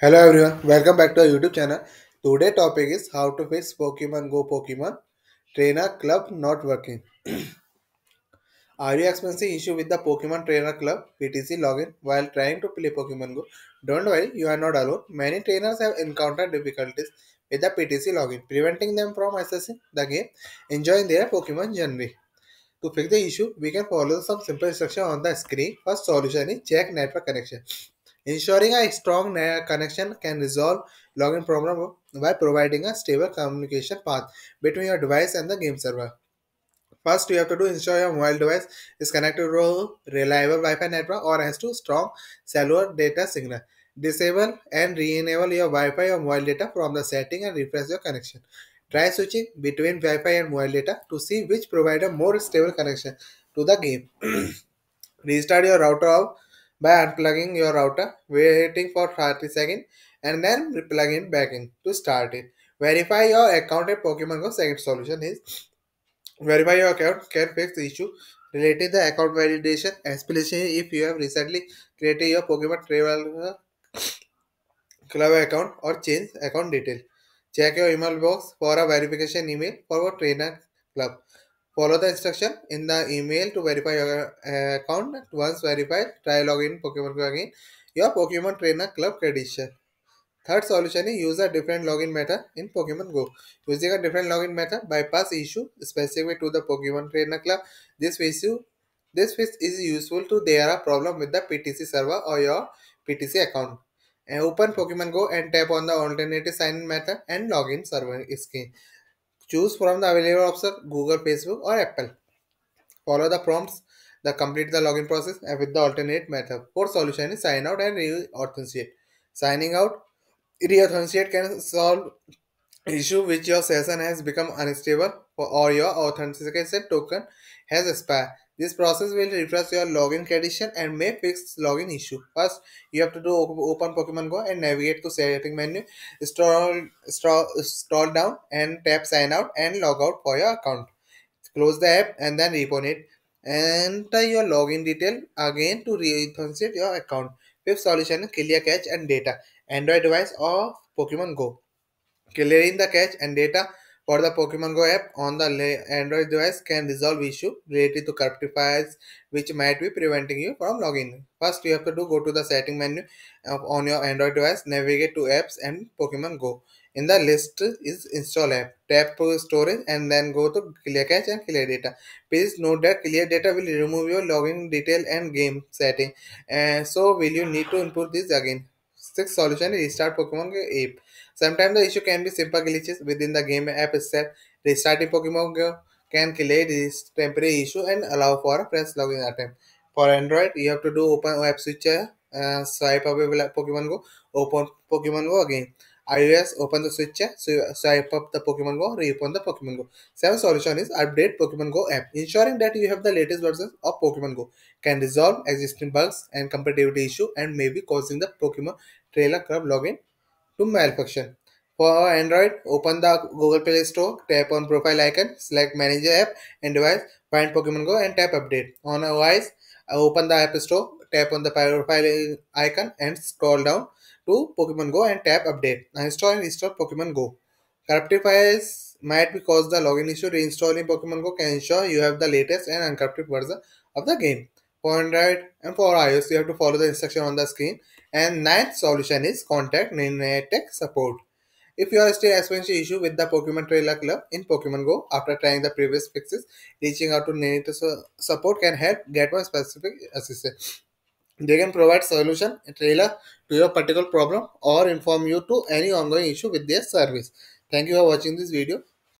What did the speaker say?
Hello everyone, welcome back to our YouTube channel. Today topic is how to fix Pokemon Go Pokemon Trainer Club not working. Are you experiencing issue with the Pokemon Trainer Club PTC login while trying to play Pokemon Go? Don't worry, you are not alone. Many trainers have encountered difficulties with the PTC login, preventing them from accessing the game, enjoying their Pokemon journey. To fix the issue, we can follow some simple instructions on the screen. First solution is check network connection. Ensuring a strong connection can resolve login problem by providing a stable communication path between your device and the game server. First, you have to do ensure your mobile device is connected to a reliable Wi-Fi network or has to strong cellular data signal. Disable and re-enable your Wi-Fi or mobile data from the setting and refresh your connection. Try switching between Wi-Fi and mobile data to see which provide a more stable connection to the game. Restart your router off by unplugging your router, waiting for 30 seconds, and then plug it back in to start it. Verify your account at Pokemon Go. Second solution is verify your account can fix the issue related to the account validation, especially if you have recently created your Pokemon Travel Club account or change account detail. Check your email box for a verification email for your trainer club. Follow the instruction in the email to verify your account. Once verified, try login Pokemon Go again. Your Pokemon Trainer Club credential. Third solution is use a different login method in Pokemon Go. Using a different login method bypass issue specific to the Pokemon Trainer Club. This issue this fix is useful to there are problem with the PTC server or your PTC account. Open Pokemon Go and tap on the alternative sign in method and login server screen. Choose from the available option Google, Facebook or Apple. Follow the prompts that complete the login process with the alternate method. Fourth solution is sign out and re-authenticate. Signing out, re-authenticate can solve issue which your session has become unstable or your authentication token has expired. This process will refresh your login condition and may fix login issue. First, you have to do open Pokemon Go and navigate to setting menu, scroll down and tap sign out and log out for your account. Close the app and then reopen it. Enter your login detail again to re-authenticate your account. Fifth solution is clear cache and data. Android device or Pokemon Go. Clearing the cache and data for the Pokemon Go app on the Android device can resolve issue related to corrupted files which might be preventing you from logging. First, you have to do go to the setting menu on your Android device, navigate to apps and Pokemon Go. In the list is install app. Tap to storage and then go to clear cache and clear data. Please note that clear data will remove your login detail and game setting. So will you need to input this again. Sixth solution is restart Pokemon Go app. Sometimes the issue can be simple glitches within the game app itself. Restarting Pokemon Go can clear this temporary issue and allow for a fresh login attempt. For Android, you have to do open app switcher, swipe away with Pokemon Go, open Pokemon Go again. iOS, open the switcher, swipe up the Pokemon Go, reopen the Pokemon Go. Seventh solution is update Pokemon Go app. Ensuring that you have the latest versions of Pokemon Go can resolve existing bugs and compatibility issue and may be causing the Pokemon Trailer Club login to malfunction. For Android, open the Google Play Store, tap on profile icon, select Manager app and device, find Pokemon Go and tap update. On iOS, open the App Store, tap on the profile icon and scroll down to Pokemon Go and tap update. Install and restore Pokemon Go. Corrupted files might be cause the login issue. Reinstalling Pokemon Go can ensure you have the latest and uncorrupted version of the game. For Android and for iOS, you have to follow the instruction on the screen. And ninth solution is contact Niantic support. If you are still experiencing issue with the Pokemon Trailer Club in Pokemon Go after trying the previous fixes, reaching out to Niantic support can help get one specific assistance. They can provide solution trailer to your particular problem or inform you to any ongoing issue with their service. Thank you for watching this video.